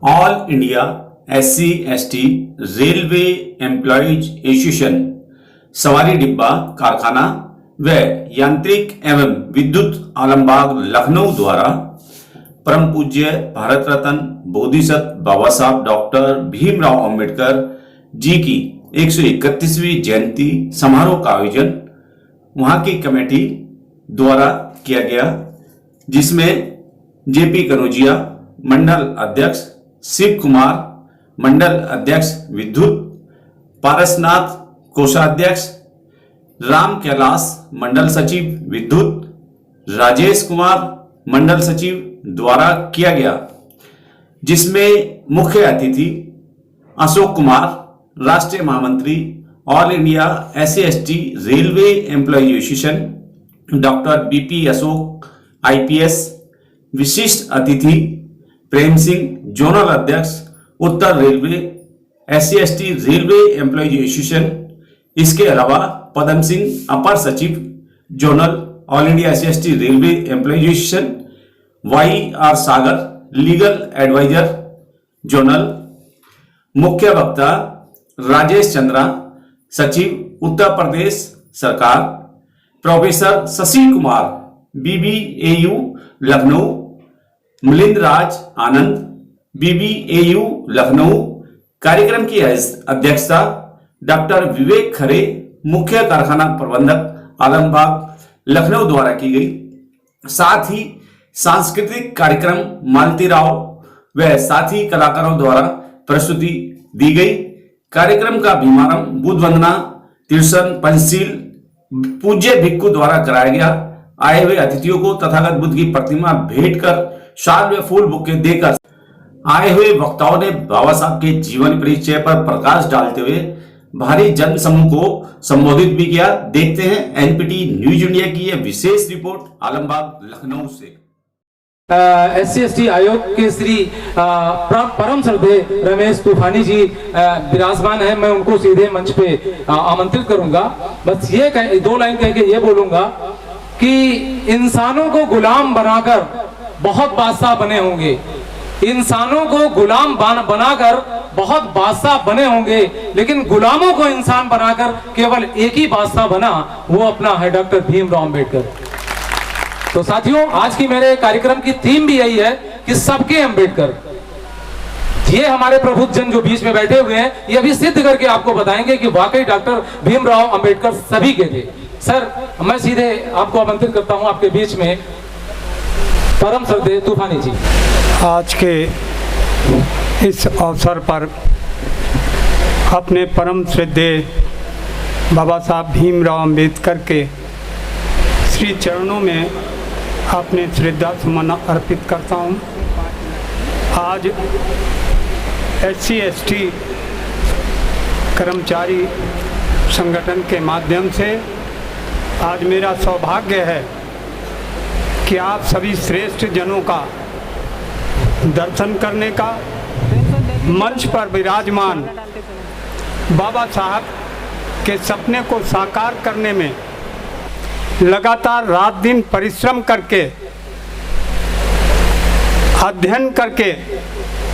All India SC ST railway employees association सवारी डिब्बा कारखाना व यांत्रिक एवं विद्युत आलमबाग लखनऊ द्वारा परम पूज्य भारत रत्न बोधिसत्व बाबा साहब डॉक्टर भीमराव अंबेडकर जी की 131वीं जयंती समारोह का आयोजन वहां की कमेटी द्वारा किया गया, जिसमें JP कनौजिया मंडल अध्यक्ष, शिव कुमार मंडल अध्यक्ष विद्युत, पारसनाथ कोषाध्यक्ष, राम कैलाश मंडल सचिव विद्युत, राजेश कुमार मंडल सचिव द्वारा किया गया, जिसमें मुख्य अतिथि अशोक कुमार राष्ट्रीय महामंत्री all India SC ST railway employees association, doctor BP Ashok IPS, विशिष्ट अतिथि प्रेम सिंह जोनल अध्यक्ष उत्तर railway SC ST railway employees association, इसके अलावा पदम सिंह अपर सचिव zonal all India SC ST railway employees association, YR Sagar legal adviser zonal, मुख्य वक्ता राजेश चंद्रा सचिव उत्तर प्रदेश सरकार, professor Shashi Kumar BBAU Lucknow, Milind Raj Anand BBAU Lucknow. कार्यक्रम की अध्यक्षता डॉक्टर विवेक खरे मुख्य कारखाना प्रबंधक आलमबाग लखनऊ द्वारा की गई। साथ ही सांस्कृतिक कार्यक्रम मालती राव व साथी कलाकारों द्वारा प्रस्तुति दी गई। कार्यक्रम का शुभारंभ बुद्ध वंदना तिरसन पंचशील पूज्य भिक्खु द्वारा कराया गया। आए हुए अतिथियों को तथागत बुद्ध की प्रतिमा भेंट कर शाल व फूल बुके देकर आए हुए वक्ताओं ने बाबा साहब के जीवन परिचय पर प्रकाश डालते हुए भारी जन समूह को संबोधित भी किया। देखते हैं NPT न्यूज इंडिया की यह विशेष रिपोर्ट आलमबाग लखनऊ से। SC ST आयोग के श्री परम श्रद्धेय रमेश तूफानी जी विराजमान है। मैं उनको सीधे मंच पे आमंत्रित करूंगा। बस ये दो लाइन कह के ये बोलूंगा कि इंसानों को गुलाम बनाकर बहुत बादशाह बने होंगे, इंसानों को गुलाम बनाकर बहुत बादशाह बने होंगे, लेकिन गुलामों को इंसान बनाकर केवल एक ही बादशाह बना, वो अपना है डॉक्टर भीमराव अंबेडकर। तो साथियों, आज की मेरे कार्यक्रम की थीम भी यही है कि सबके अंबेडकर। ये हमारे प्रबुद्ध जन जो बीच में बैठे हुए हैं, ये अभी सिद्ध करके आपको बताएंगे कि वाकई डॉक्टर भीमराव अंबेडकर सभी के थे। सर, मैं सीधे आपको आमंत्रित करता हूं आपके बीच में परम श्रद्धेय तूफानी जी। आज के इस अवसर पर अपने परम श्रद्धेय बाबा साहब भीमराव अंबेडकर के श्री चरणों में अपने श्रद्धा सुमन अर्पित करता हूँ। आज SC ST कर्मचारी संगठन के माध्यम से आज मेरा सौभाग्य है कि आप सभी श्रेष्ठ जनों का दर्शन करने का, मंच पर विराजमान बाबा साहब के सपने को साकार करने में लगातार रात दिन परिश्रम करके, अध्ययन करके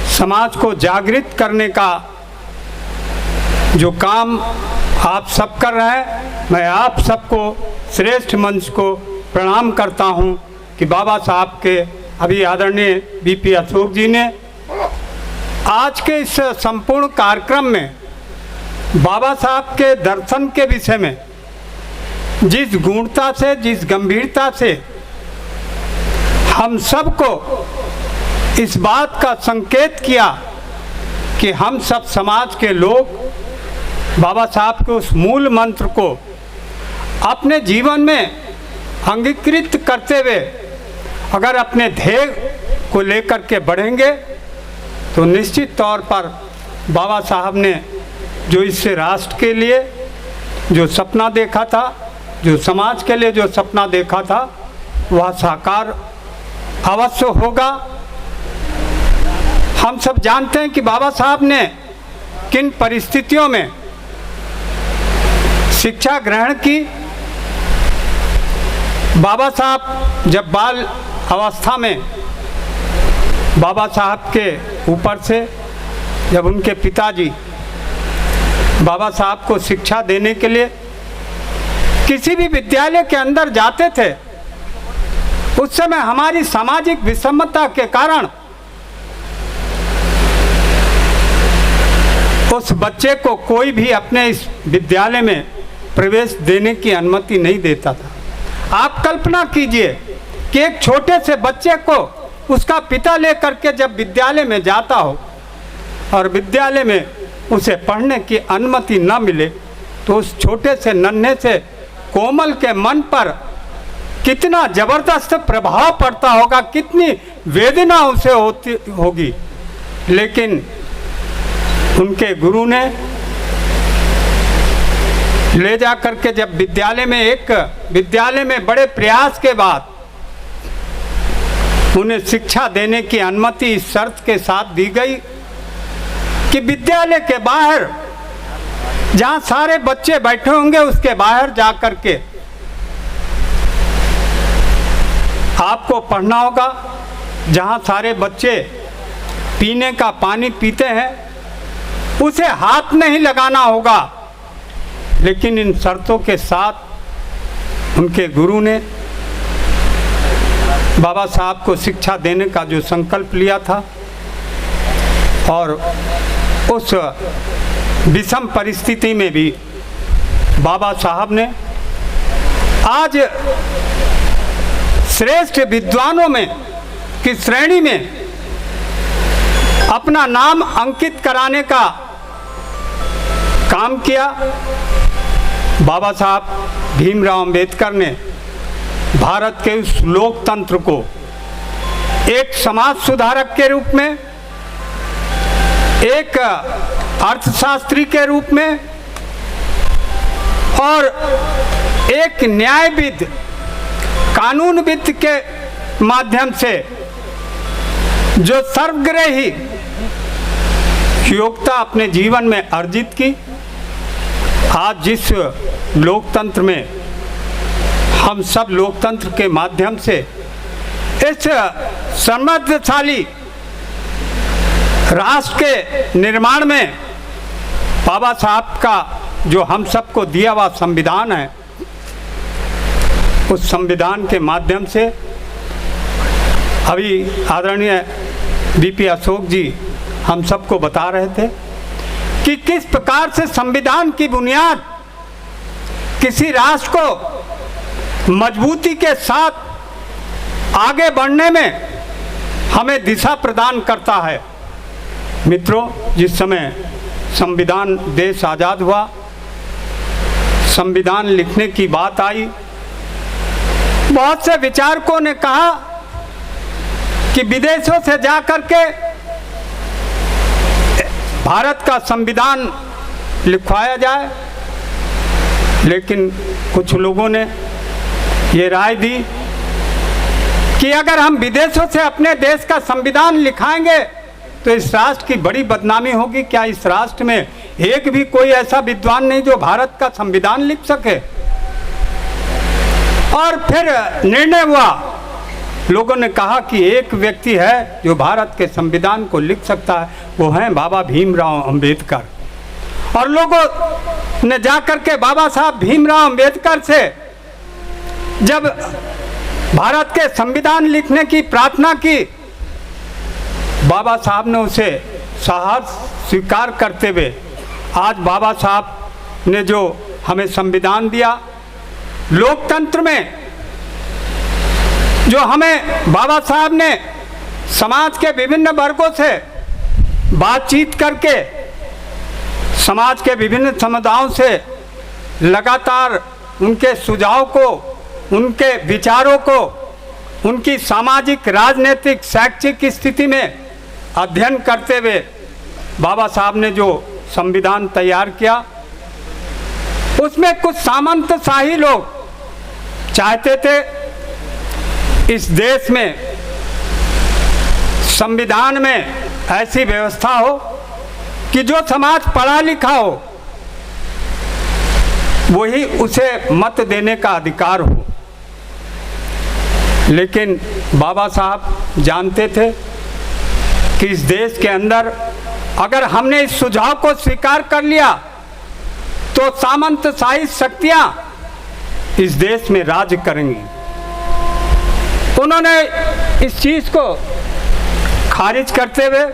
समाज को जागृत करने का जो काम आप सब कर रहे हैं, मैं आप सबको श्रेष्ठ मंच को प्रणाम करता हूं कि बाबा साहब के अभी आदरणीय BP अशोक जी ने आज के इस संपूर्ण कार्यक्रम में बाबा साहब के दर्शन के विषय में जिस गूढ़ता से, जिस गंभीरता से हम सबको इस बात का संकेत किया कि हम सब समाज के लोग बाबा साहब के उस मूल मंत्र को अपने जीवन में अंगीकृत करते हुए अगर अपने ध्येय को लेकर के बढ़ेंगे तो निश्चित तौर पर बाबा साहब ने जो इससे राष्ट्र के लिए जो सपना देखा था, जो समाज के लिए जो सपना देखा था, वह साकार अवश्य होगा। हम सब जानते हैं कि बाबा साहब ने किन परिस्थितियों में शिक्षा ग्रहण की। बाबा साहब जब बाल अवस्था में बाबा साहब के ऊपर से जब उनके पिताजी बाबा साहब को शिक्षा देने के लिए किसी भी विद्यालय के अंदर जाते थे, उस समय हमारी सामाजिक विषमता के कारण उस बच्चे को कोई भी अपने इस विद्यालय में प्रवेश देने की अनुमति नहीं देता था। आप कल्पना कीजिए कि एक छोटे से बच्चे को उसका पिता लेकर के जब विद्यालय में जाता हो और विद्यालय में उसे पढ़ने की अनुमति न मिले, तो उस छोटे से नन्हे से कोमल के मन पर कितना जबरदस्त प्रभाव पड़ता होगा, कितनी वेदना उसे होती होगी। लेकिन उनके गुरु ने ले जा करके जब विद्यालय में बड़े प्रयास के बाद उन्हें शिक्षा देने की अनुमति इस शर्त के साथ दी गई कि विद्यालय के बाहर जहां सारे बच्चे बैठे होंगे उसके बाहर जा करके आपको पढ़ना होगा। जहां सारे बच्चे पीने का पानी पीते हैं उसे हाथ नहीं लगाना होगा। लेकिन इन शर्तों के साथ उनके गुरु ने बाबा साहब को शिक्षा देने का जो संकल्प लिया था, और उस विषम परिस्थिति में भी बाबा साहब ने आज श्रेष्ठ विद्वानों में की श्रेणी में अपना नाम अंकित कराने का काम किया। बाबा साहब भीमराव अंबेडकर ने भारत के उस लोकतंत्र को एक समाज सुधारक के रूप में, एक अर्थशास्त्री के रूप में और एक न्यायविद, कानूनविद के माध्यम से जो सर्वग्राही योग्यता अपने जीवन में अर्जित की, आज जिस लोकतंत्र में हम सब लोकतंत्र के माध्यम से इस समृद्धशाली राष्ट्र के निर्माण में बाबा साहब का जो हम सबको दिया हुआ संविधान है, उस संविधान के माध्यम से अभी आदरणीय बीपी अशोक जी हम सबको बता रहे थे कि किस प्रकार से संविधान की बुनियाद किसी राष्ट्र को मजबूती के साथ आगे बढ़ने में हमें दिशा प्रदान करता है। मित्रों, जिस समय संविधान देश आज़ाद हुआ, संविधान लिखने की बात आई, बहुत से विचारकों ने कहा कि विदेशों से जाकर के भारत का संविधान लिखवाया जाए। लेकिन कुछ लोगों ने ये राय दी कि अगर हम विदेशों से अपने देश का संविधान लिखाएंगे तो इस राष्ट्र की बड़ी बदनामी होगी। क्या इस राष्ट्र में एक भी कोई ऐसा विद्वान नहीं जो भारत का संविधान लिख सके? और फिर निर्णय हुआ, लोगों ने कहा कि एक व्यक्ति है जो भारत के संविधान को लिख सकता है, वो हैं बाबा भीमराव अंबेडकर। और लोगों ने जाकर के बाबा साहब भीमराव अंबेडकर से जब भारत के संविधान लिखने की प्रार्थना की, बाबा साहब ने उसे साहस स्वीकार करते हुए आज बाबा साहब ने जो हमें संविधान दिया, लोकतंत्र में जो हमें बाबा साहब ने समाज के विभिन्न वर्गों से बातचीत करके समाज के विभिन्न समुदायों से लगातार उनके सुझाव को, उनके विचारों को, उनकी सामाजिक, राजनीतिक, शैक्षिक स्थिति में अध्ययन करते हुए बाबा साहब ने जो संविधान तैयार किया, उसमें कुछ सामंतशाही लोग चाहते थे इस देश में संविधान में ऐसी व्यवस्था हो कि जो समाज पढ़ा लिखा हो वही उसे मत देने का अधिकार हो। लेकिन बाबा साहब जानते थे कि इस देश के अंदर अगर हमने इस सुझाव को स्वीकार कर लिया तो सामंतशाही शक्तियां इस देश में राज करेंगी। उन्होंने इस चीज को खारिज करते हुए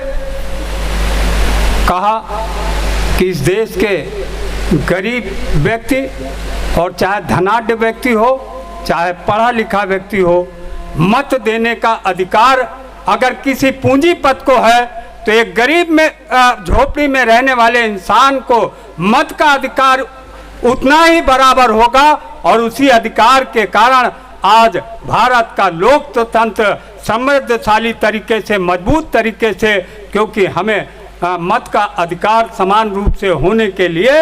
कहा कि इस देश के गरीब व्यक्ति और चाहे धनाढ्य व्यक्ति हो चाहे पढ़ा लिखा व्यक्ति हो, मत देने का अधिकार अगर किसी पूंजीपति को है तो एक गरीब में झोपड़ी में रहने वाले इंसान को मत का अधिकार उतना ही बराबर होगा। और उसी अधिकार के कारण आज भारत का लोकतंत्र समृद्धशाली तरीके से, मजबूत तरीके से, क्योंकि हमें मत का अधिकार समान रूप से होने के लिए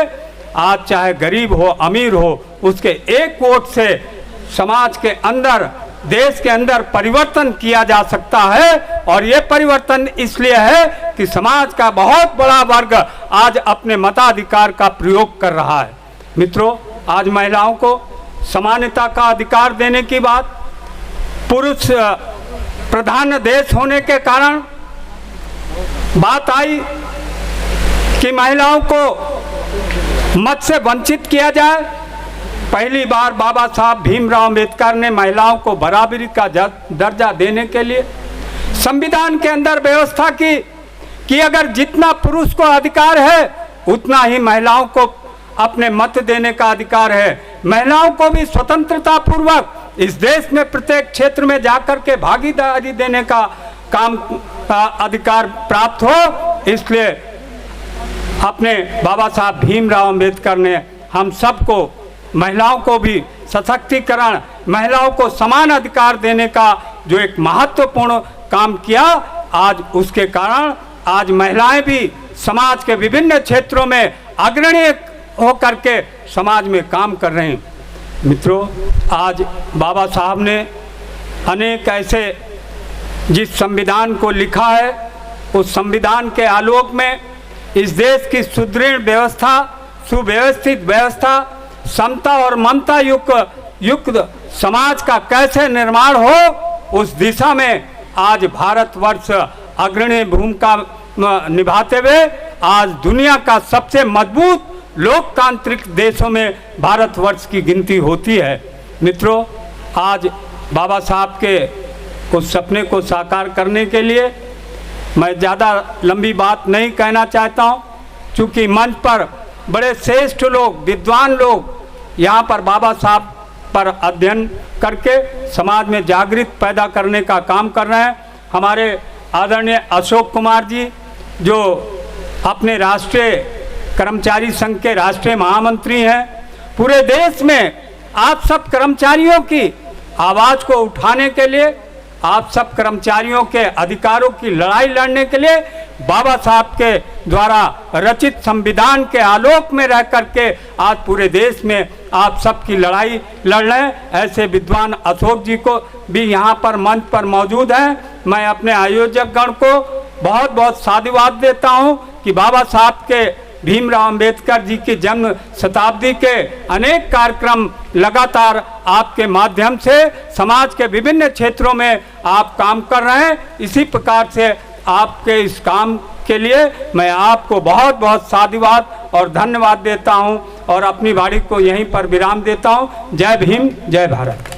आज चाहे गरीब हो अमीर हो, उसके एक वोट से समाज के अंदर, देश के अंदर परिवर्तन किया जा सकता है। और ये परिवर्तन इसलिए है कि समाज का बहुत बड़ा वर्ग आज अपने मताधिकार का प्रयोग कर रहा है। मित्रों, आज महिलाओं को समानता का अधिकार देने की बात, पुरुष प्रधान देश होने के कारण बात आई कि महिलाओं को मत से वंचित किया जाए। पहली बार बाबा साहब भीमराव अंबेडकर ने महिलाओं को बराबरी का दर्जा देने के लिए संविधान के अंदर व्यवस्था की कि अगर जितना पुरुष को अधिकार है उतना ही महिलाओं को अपने मत देने का अधिकार है। महिलाओं को भी स्वतंत्रता पूर्वक इस देश में प्रत्येक क्षेत्र में जाकर के भागीदारी देने का काम अधिकार प्राप्त हो। इसलिए अपने बाबा साहब भीमराव अंबेडकर ने हम सबको, महिलाओं को भी सशक्तिकरण, महिलाओं को समान अधिकार देने का जो एक महत्वपूर्ण काम किया, आज उसके कारण आज महिलाएं भी समाज के विभिन्न क्षेत्रों में अग्रणी होकर के समाज में काम कर रहे हैं। मित्रों, आज बाबा साहब ने अनेक ऐसे जिस संविधान को लिखा है, उस संविधान के आलोक में इस देश की सुदृढ़ व्यवस्था, सुव्यवस्थित व्यवस्था, समता और ममता युक्त समाज का कैसे निर्माण हो, उस दिशा में आज भारतवर्ष अग्रणी भूमिका निभाते हुए आज दुनिया का सबसे मजबूत लोकतांत्रिक देशों में भारतवर्ष की गिनती होती है। मित्रों, आज बाबा साहब के उस सपने को साकार करने के लिए मैं ज़्यादा लंबी बात नहीं कहना चाहता हूँ, क्योंकि मंच पर बड़े श्रेष्ठ लोग, विद्वान लोग यहाँ पर बाबा साहब पर अध्ययन करके समाज में जागृत पैदा करने का काम कर रहे हैं। हमारे आदरणीय अशोक कुमार जी, जो अपने राष्ट्रीय कर्मचारी संघ के राष्ट्रीय महामंत्री हैं, पूरे देश में आप सब कर्मचारियों की आवाज़ को उठाने के लिए, आप सब कर्मचारियों के अधिकारों की लड़ाई लड़ने के लिए बाबा साहब के द्वारा रचित संविधान के आलोक में रह करके आज पूरे देश में आप सबकी लड़ाई लड़ रहे हैं। ऐसे विद्वान अशोक जी को भी यहाँ पर मंच पर मौजूद हैं। मैं अपने आयोजक गण को बहुत बहुत साधुवाद देता हूँ कि बाबा साहब के, भीमराव अंबेडकर जी की जन्म शताब्दी के अनेक कार्यक्रम लगातार आपके माध्यम से समाज के विभिन्न क्षेत्रों में आप काम कर रहे हैं। इसी प्रकार से आपके इस काम के लिए मैं आपको बहुत बहुत साधुवाद और धन्यवाद देता हूं और अपनी वाणी को यहीं पर विराम देता हूं। जय भीम, जय भारत।